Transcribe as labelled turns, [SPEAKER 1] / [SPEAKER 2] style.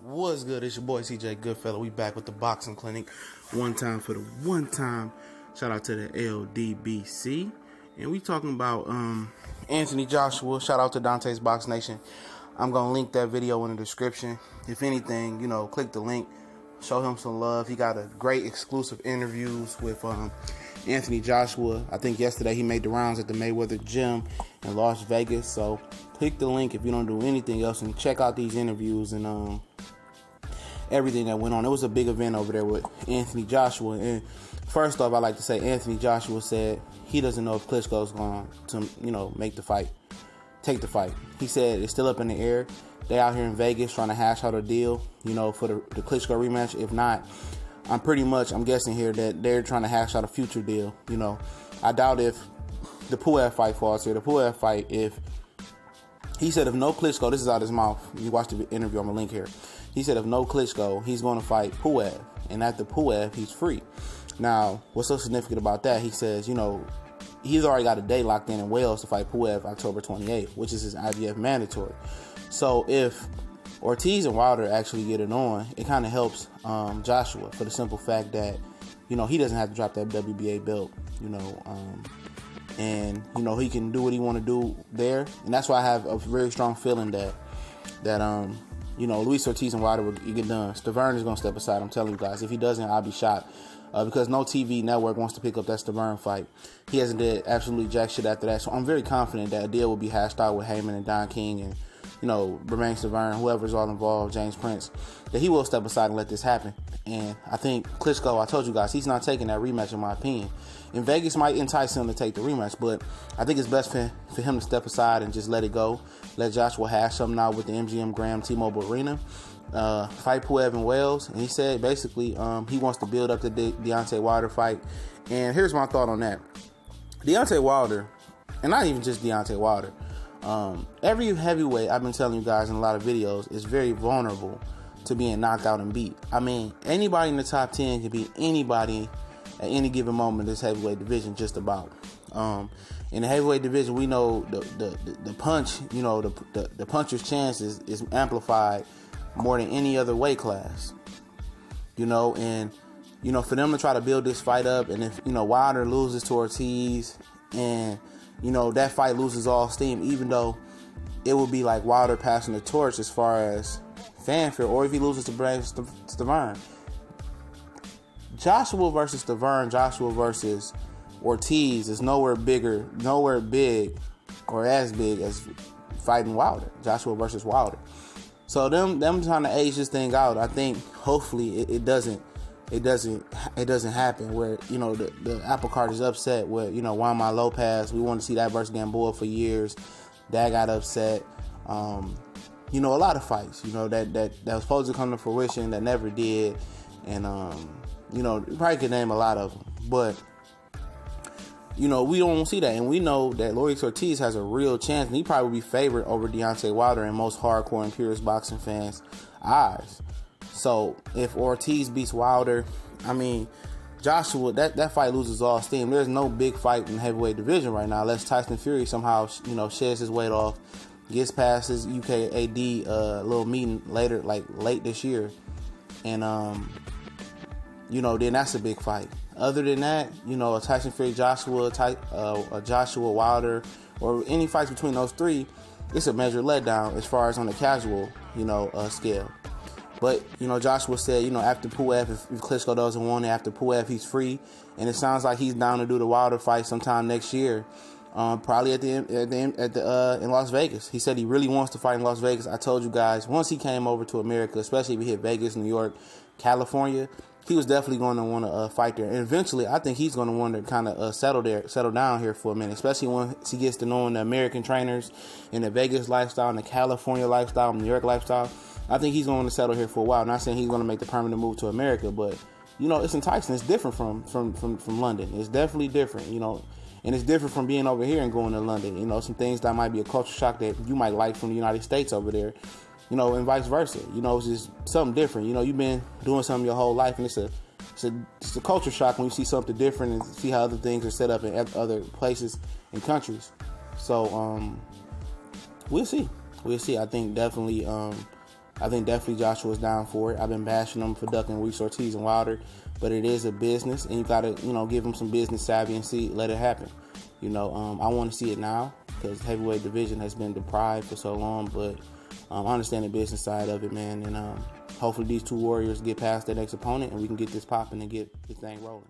[SPEAKER 1] What's good? It's your boy CJ Goodfellow. We back with the boxing clinic. One time for the one time. Shout out to the LDBC. And we talking about Anthony Joshua. Shout out to Dante's Box Nation. I'm gonna link that video in the description. If anything, click the link. Show him some love. He got a great exclusive interviews with Anthony Joshua. I think yesterday he made the rounds at the Mayweather gym in Las Vegas. So click the link if you don't do anything else and check out these interviews and everything that went on. It was a big event over there with Anthony Joshua. And first off, I like to say Anthony Joshua said he doesn't know if Klitschko's going to, make the fight, take the fight. He said it's still up in the air. They out here in Vegas trying to hash out a deal, for the Klitschko rematch. If not, I'm guessing here that they're trying to hash out a future deal. I doubt if the Pulev fight falls here. The Pulev fight, he said if no Klitschko, this is out his mouth. You watch the interview on the link here. He said if no Klitschko, he's going to fight Pulev. And after Pulev, he's free. Now, what's so significant about that? He says, he's already got a day locked in Wales to fight Pulev October 28th, which is his IBF Mandatory. So if Ortiz and Wilder actually get it on, it kind of helps Joshua for the simple fact that, he doesn't have to drop that WBA belt, and, he can do what he want to do there. And that's why I have a very strong feeling that Luis Ortiz and Wilder will get done. Stavern is going to step aside. I'm telling you guys. If he doesn't, I'll be shocked. Because no TV network wants to pick up that Stavern fight. He hasn't did absolutely jack shit after that. So I'm very confident that a deal will be hashed out with Heyman and Don King and, Romain Stavern, whoever's all involved, James Prince, that he will step aside and let this happen. And I think Klitschko, I told you guys, he's not taking that rematch in my opinion. And Vegas might entice him to take the rematch, but I think it's best for him to step aside and just let it go. Let Joshua hash something out with the MGM Grand T-Mobile Arena. Fight Pulev in Wales. And he said basically he wants to build up the Deontay Wilder fight. And here's my thought on that. Deontay Wilder, and not even just Deontay Wilder, every heavyweight, I've been telling you guys in a lot of videos, is very vulnerable to being knocked out and beat. I mean, anybody in the top 10 can beat anybody at any given moment in this heavyweight division, just about. In the heavyweight division, we know the punch, the puncher's chance is amplified more than any other weight class. And for them to try to build this fight up, and if Wilder loses to Ortiz, and that fight loses all steam, even though it would be like Wilder passing the torch as far as fanfare, or if he loses to Stavern. Joshua versus Stavern, Joshua versus Ortiz is nowhere big or as big as fighting Wilder. Joshua versus Wilder. So them trying to age this thing out, I think hopefully it doesn't happen where the apple cart is upset with Juan Lopez. We wanted to see that versus Gamboa for years. That got upset. A lot of fights that was supposed to come to fruition that never did, and you probably could name a lot of them, but we don't see that. And we know that Luis Ortiz has a real chance, and he probably will be favored over Deontay Wilder in most hardcore and purist boxing fans' eyes. So if Ortiz beats Wilder, I mean, Joshua, that fight loses all steam. There's no big fight in the heavyweight division right now, unless Tyson Fury somehow, sheds his weight off, gets past his UKAD little meeting later, like late this year, and then that's a big fight. Other than that, a Tyson Fury, Joshua, a Joshua Wilder, or any fights between those three, it's a major letdown as far as on the casual, scale. But, Joshua said, after Pulev, if Klitschko doesn't want it, after Pulev, he's free. And it sounds like he's down to do the Wilder fight sometime next year, probably in Las Vegas. He said he really wants to fight in Las Vegas. I told you guys, once he came over to America, especially if he hit Vegas, New York, California, he was definitely going to want to fight there. And eventually, I think he's going to want to kind of settle down here for a minute, especially once he gets to knowing the American trainers and the Vegas lifestyle and the California lifestyle and New York lifestyle. I think he's going to settle here for a while. Not saying he's going to make the permanent move to America, but, it's enticing. It's different from London. It's definitely different, and it's different from being over here and going to London. Some things that might be a culture shock that you might like from the United States over there, and vice versa. It's just something different. You've been doing something your whole life, and it's a culture shock when you see something different and see how other things are set up in other places and countries. So, we'll see. I think definitely I think definitely Joshua's down for it. I've been bashing him for ducking Reese Ortiz and Wilder, but it is a business, and you got to, give him some business savvy and let it happen. I want to see it now because heavyweight division has been deprived for so long, but I understand the business side of it, man, and hopefully these two warriors get past their next opponent and we can get this popping and get this thing rolling.